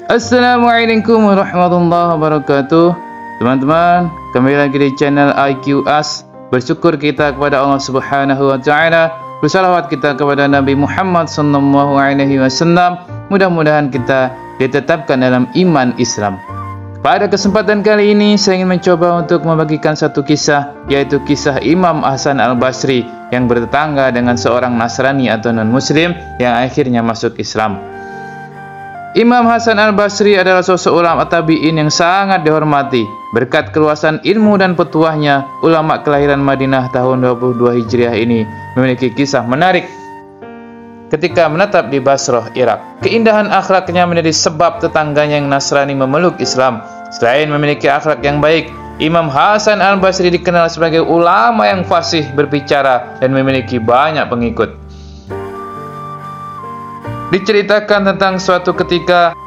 Assalamualaikum warahmatullahi wabarakatuh. Teman-teman, kembali lagi di channel IQAS. Bersyukur kita kepada Allah Subhanahu wa taala, bersalawat kita kepada Nabi Muhammad sallallahu alaihi wasallam. Mudah-mudahan kita ditetapkan dalam iman Islam. Pada kesempatan kali ini saya ingin mencoba untuk membagikan satu kisah, yaitu kisah Imam Hasan Al-Basri yang bertetangga dengan seorang Nasrani atau non-muslim yang akhirnya masuk Islam. Imam Hasan Al-Basri adalah sosok ulama tabi'in yang sangat dihormati. Berkat keluasan ilmu dan petuahnya, ulama kelahiran Madinah tahun 22 Hijriah ini memiliki kisah menarik ketika menetap di Basrah, Irak. Keindahan akhlaknya menjadi sebab tetangganya yang Nasrani memeluk Islam. Selain memiliki akhlak yang baik, Imam Hasan Al-Basri dikenal sebagai ulama yang fasih berbicara dan memiliki banyak pengikut. Diceritakan tentang suatu ketika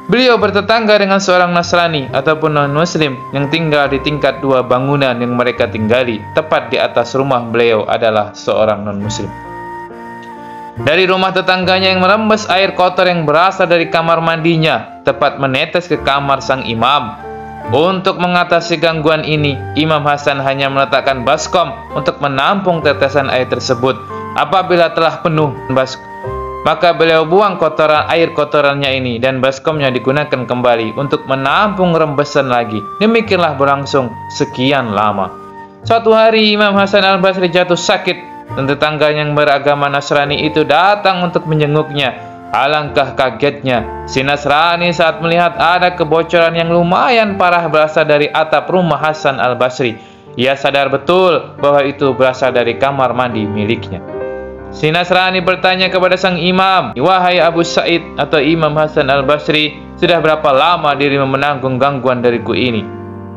beliau bertetangga dengan seorang Nasrani ataupun non-muslim yang tinggal di tingkat 2 bangunan yang mereka tinggali. Tepat di atas rumah beliau adalah seorang non-muslim. Dari rumah tetangganya yang merembes air kotor yang berasal dari kamar mandinya, tepat menetes ke kamar sang imam. Untuk mengatasi gangguan ini, Imam Hasan hanya meletakkan baskom untuk menampung tetesan air tersebut. Apabila telah penuh baskom, maka beliau buang air kotorannya ini dan baskomnya digunakan kembali untuk menampung rembesan lagi. Demikianlah berlangsung sekian lama. Suatu hari Imam Hasan Al-Basri jatuh sakit dan tetangga yang beragama Nasrani itu datang untuk menjenguknya. Alangkah kagetnya si Nasrani saat melihat ada kebocoran yang lumayan parah berasal dari atap rumah Hasan Al-Basri. Ia sadar betul bahwa itu berasal dari kamar mandi miliknya. Si Nasrani bertanya kepada sang imam, "Wahai Abu Sa'id atau Imam Hasan Al-Basri, sudah berapa lama dirimu menanggung gangguan dariku ini?"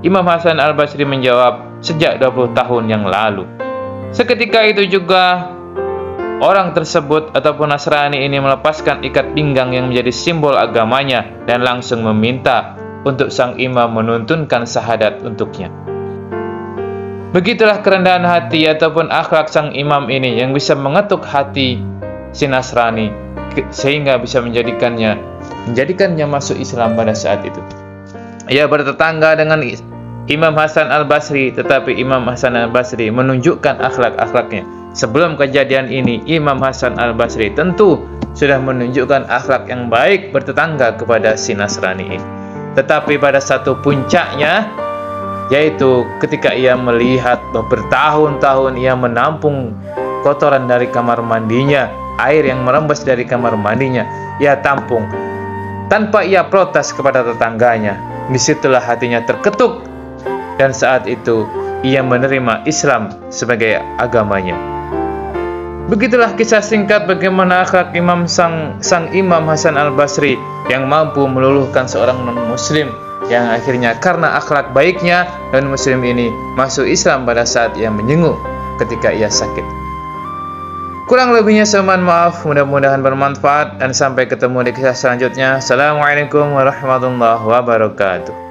Imam Hasan Al-Basri menjawab, "Sejak 20 tahun yang lalu." Seketika itu juga orang tersebut ataupun Nasrani ini melepaskan ikat pinggang yang menjadi simbol agamanya dan langsung meminta untuk sang imam menuntunkan syahadat untuknya. Begitulah kerendahan hati ataupun akhlak sang imam ini yang bisa mengetuk hati si Nasrani sehingga bisa menjadikannya masuk Islam pada saat itu. Ia bertetangga dengan Imam Hasan Al-Basri, tetapi Imam Hasan Al-Basri menunjukkan akhlak-akhlaknya. Sebelum kejadian ini, Imam Hasan Al-Basri tentu sudah menunjukkan akhlak yang baik bertetangga kepada si Nasrani ini. Tetapi pada satu puncaknya, yaitu ketika ia melihat bahwa bertahun-tahun ia menampung kotoran dari kamar mandinya, air yang merembes dari kamar mandinya, ia tampung tanpa ia protes kepada tetangganya. Disitulah hatinya terketuk dan saat itu ia menerima Islam sebagai agamanya. Begitulah kisah singkat bagaimana akhlak sang Imam Hasan Al-Basri yang mampu meluluhkan seorang non-muslim yang akhirnya karena akhlak baiknya dan muslim ini masuk Islam pada saat ia menjenguk ketika ia sakit. Kurang lebihnya saya mohon maaf, mudah-mudahan bermanfaat dan sampai ketemu di kisah selanjutnya. Assalamualaikum warahmatullahi wabarakatuh.